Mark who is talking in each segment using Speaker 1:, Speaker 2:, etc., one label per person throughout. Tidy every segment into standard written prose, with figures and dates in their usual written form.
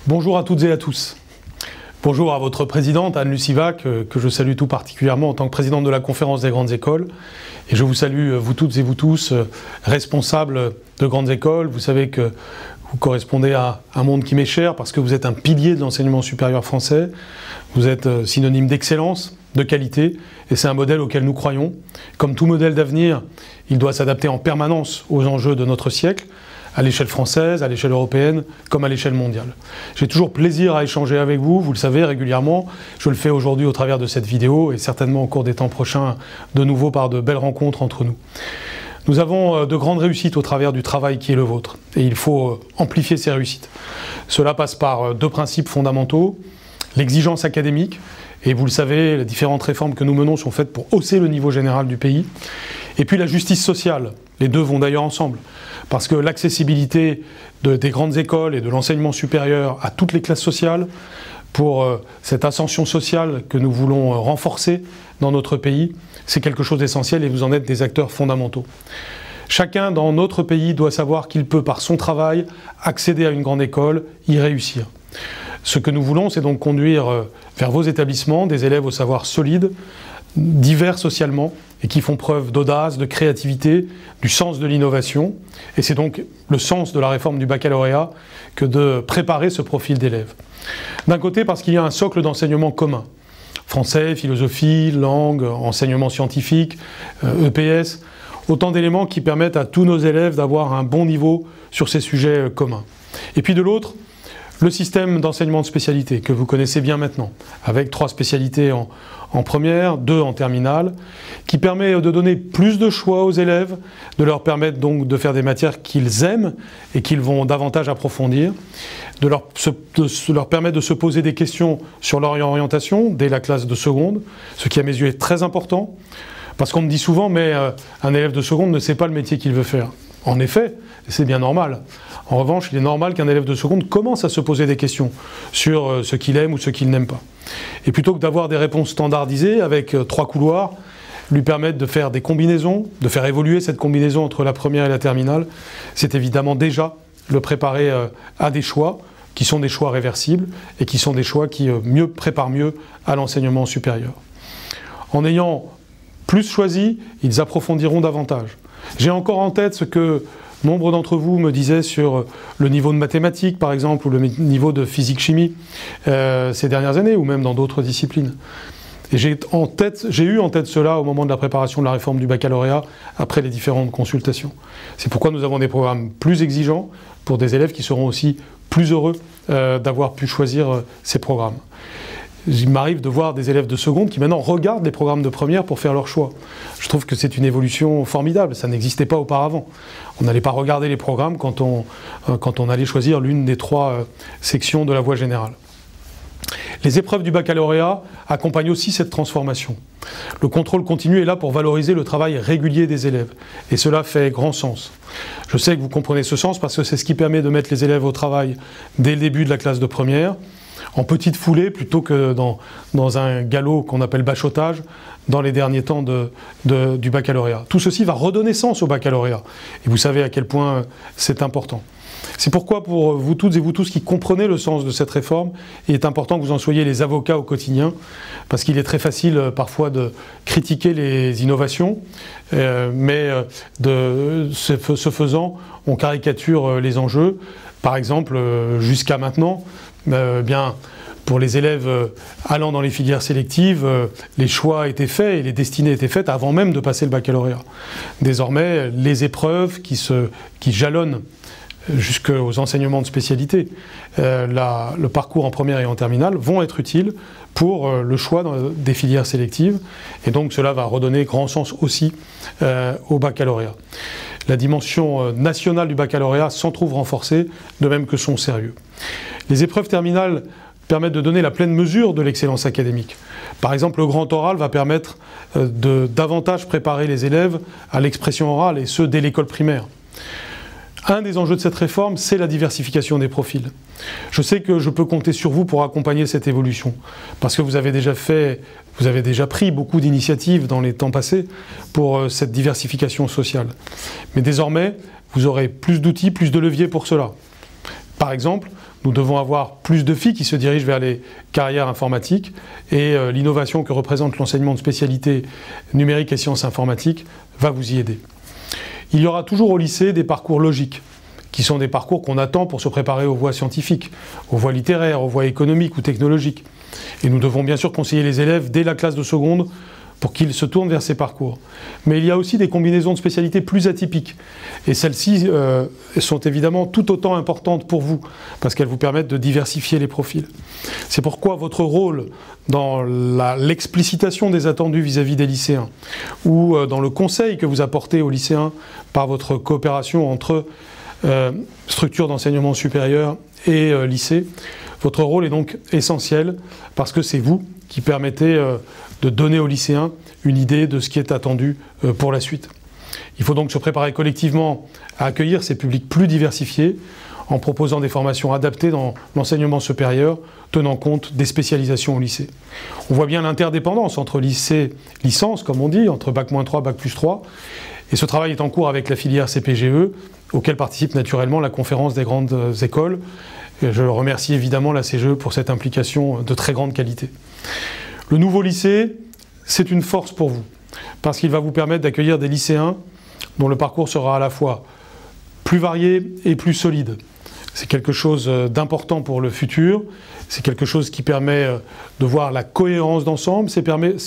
Speaker 1: Bonjour à toutes et à tous. Bonjour à votre présidente, Anne Lucivac, que je salue tout particulièrement en tant que présidente de la Conférence des grandes écoles. Et je vous salue, vous toutes et vous tous, responsables de grandes écoles. Vous savez que vous correspondez à un monde qui m'est cher parce que vous êtes un pilier de l'enseignement supérieur français. Vous êtes synonyme d'excellence, de qualité, et c'est un modèle auquel nous croyons. Comme tout modèle d'avenir, il doit s'adapter en permanence aux enjeux de notre siècle, à l'échelle française, à l'échelle européenne, comme à l'échelle mondiale. J'ai toujours plaisir à échanger avec vous, vous le savez régulièrement. Je le fais aujourd'hui au travers de cette vidéo et certainement au cours des temps prochains, de nouveau par de belles rencontres entre nous. Nous avons de grandes réussites au travers du travail qui est le vôtre et il faut amplifier ces réussites. Cela passe par deux principes fondamentaux, l'exigence académique, et vous le savez, les différentes réformes que nous menons sont faites pour hausser le niveau général du pays. Et puis la justice sociale, les deux vont d'ailleurs ensemble, parce que l'accessibilité des grandes écoles et de l'enseignement supérieur à toutes les classes sociales, pour cette ascension sociale que nous voulons renforcer dans notre pays, c'est quelque chose d'essentiel et vous en êtes des acteurs fondamentaux. Chacun dans notre pays doit savoir qu'il peut, par son travail, accéder à une grande école, y réussir. Ce que nous voulons, c'est donc conduire vers vos établissements des élèves au savoir solide, divers socialement, et qui font preuve d'audace, de créativité, du sens de l'innovation. Et c'est donc le sens de la réforme du baccalauréat que de préparer ce profil d'élèves. D'un côté, parce qu'il y a un socle d'enseignement commun. Français, philosophie, langue, enseignement scientifique, EPS, autant d'éléments qui permettent à tous nos élèves d'avoir un bon niveau sur ces sujets communs. Et puis de l'autre, le système d'enseignement de spécialité que vous connaissez bien maintenant, avec 3 spécialités en première, 2 en terminale, qui permet de donner plus de choix aux élèves, de leur permettre donc de faire des matières qu'ils aiment et qu'ils vont davantage approfondir, de leur permettre de se poser des questions sur leur orientation dès la classe de seconde, ce qui à mes yeux est très important, parce qu'on me dit souvent, mais un élève de seconde ne sait pas le métier qu'il veut faire. En effet, c'est bien normal. En revanche, il est normal qu'un élève de seconde commence à se poser des questions sur ce qu'il aime ou ce qu'il n'aime pas. Et plutôt que d'avoir des réponses standardisées avec 3 couloirs, lui permettre de faire des combinaisons, de faire évoluer cette combinaison entre la première et la terminale, c'est évidemment déjà le préparer à des choix qui sont des choix réversibles et qui sont des choix qui préparent mieux à l'enseignement supérieur. En ayant plus choisi, ils approfondiront davantage. J'ai encore en tête ce que nombre d'entre vous me disaient sur le niveau de mathématiques, par exemple, ou le niveau de physique-chimie ces dernières années, ou même dans d'autres disciplines. Et j'ai eu en tête cela au moment de la préparation de la réforme du baccalauréat, après les différentes consultations. C'est pourquoi nous avons des programmes plus exigeants pour des élèves qui seront aussi plus heureux d'avoir pu choisir ces programmes. Il m'arrive de voir des élèves de seconde qui maintenant regardent les programmes de première pour faire leur choix. Je trouve que c'est une évolution formidable, ça n'existait pas auparavant. On n'allait pas regarder les programmes quand on allait choisir l'une des 3 sections de la voie générale. Les épreuves du baccalauréat accompagnent aussi cette transformation. Le contrôle continu est là pour valoriser le travail régulier des élèves. Et cela fait grand sens. Je sais que vous comprenez ce sens parce que c'est ce qui permet de mettre les élèves au travail dès le début de la classe de première, en petite foulée plutôt que dans un galop qu'on appelle bachotage dans les derniers temps du baccalauréat. Tout ceci va redonner sens au baccalauréat. Et vous savez à quel point c'est important. C'est pourquoi pour vous toutes et vous tous qui comprenez le sens de cette réforme, il est important que vous en soyez les avocats au quotidien, parce qu'il est très facile parfois de critiquer les innovations, mais ce faisant, on caricature les enjeux. Par exemple, jusqu'à maintenant, pour les élèves allant dans les filières sélectives, les choix étaient faits et les destinées étaient faites avant même de passer le baccalauréat. Désormais, les épreuves qui jalonnent jusqu'aux enseignements de spécialité, le parcours en première et en terminale vont être utiles pour le choix des filières sélectives et donc cela va redonner grand sens aussi au baccalauréat. La dimension nationale du baccalauréat s'en trouve renforcée, de même que son sérieux. Les épreuves terminales permettent de donner la pleine mesure de l'excellence académique. Par exemple, le grand oral va permettre de davantage préparer les élèves à l'expression orale, et ce, dès l'école primaire. Un des enjeux de cette réforme, c'est la diversification des profils. Je sais que je peux compter sur vous pour accompagner cette évolution, parce que vous avez déjà pris beaucoup d'initiatives dans les temps passés pour cette diversification sociale. Mais désormais, vous aurez plus d'outils, plus de leviers pour cela. Par exemple, nous devons avoir plus de filles qui se dirigent vers les carrières informatiques et l'innovation que représente l'enseignement de spécialité numérique et sciences informatiques va vous y aider. Il y aura toujours au lycée des parcours logiques, qui sont des parcours qu'on attend pour se préparer aux voies scientifiques, aux voies littéraires, aux voies économiques ou technologiques. Et nous devons bien sûr conseiller les élèves dès la classe de seconde pour qu'ils se tournent vers ces parcours. Mais il y a aussi des combinaisons de spécialités plus atypiques. Et celles-ci sont évidemment tout autant importantes pour vous, parce qu'elles vous permettent de diversifier les profils. C'est pourquoi votre rôle dans l'explicitation des attendus vis-à-vis des lycéens, ou dans le conseil que vous apportez aux lycéens par votre coopération entre structures d'enseignement supérieur et lycée, votre rôle est donc essentiel, parce que c'est vous qui permettez de donner aux lycéens une idée de ce qui est attendu pour la suite. Il faut donc se préparer collectivement à accueillir ces publics plus diversifiés en proposant des formations adaptées dans l'enseignement supérieur, tenant compte des spécialisations au lycée. On voit bien l'interdépendance entre lycée, licence, comme on dit, entre Bac-3, Bac+3, et ce travail est en cours avec la filière CPGE, auquel participe naturellement la conférence des grandes écoles. Et je remercie évidemment la CGE pour cette implication de très grande qualité. Le nouveau lycée, c'est une force pour vous, parce qu'il va vous permettre d'accueillir des lycéens dont le parcours sera à la fois plus varié et plus solide. C'est quelque chose d'important pour le futur, c'est quelque chose qui permet de voir la cohérence d'ensemble, c'est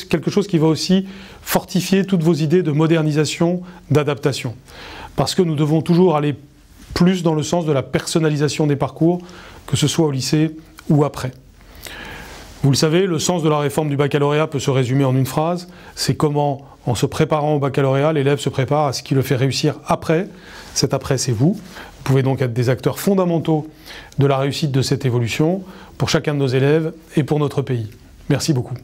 Speaker 1: quelque chose qui va aussi fortifier toutes vos idées de modernisation, d'adaptation. Parce que nous devons toujours aller plus dans le sens de la personnalisation des parcours, que ce soit au lycée ou après. Vous le savez, le sens de la réforme du baccalauréat peut se résumer en une phrase, c'est comment, en se préparant au baccalauréat, l'élève se prépare à ce qui le fait réussir après. Cet après, c'est vous. Vous pouvez donc être des acteurs fondamentaux de la réussite de cette évolution pour chacun de nos élèves et pour notre pays. Merci beaucoup.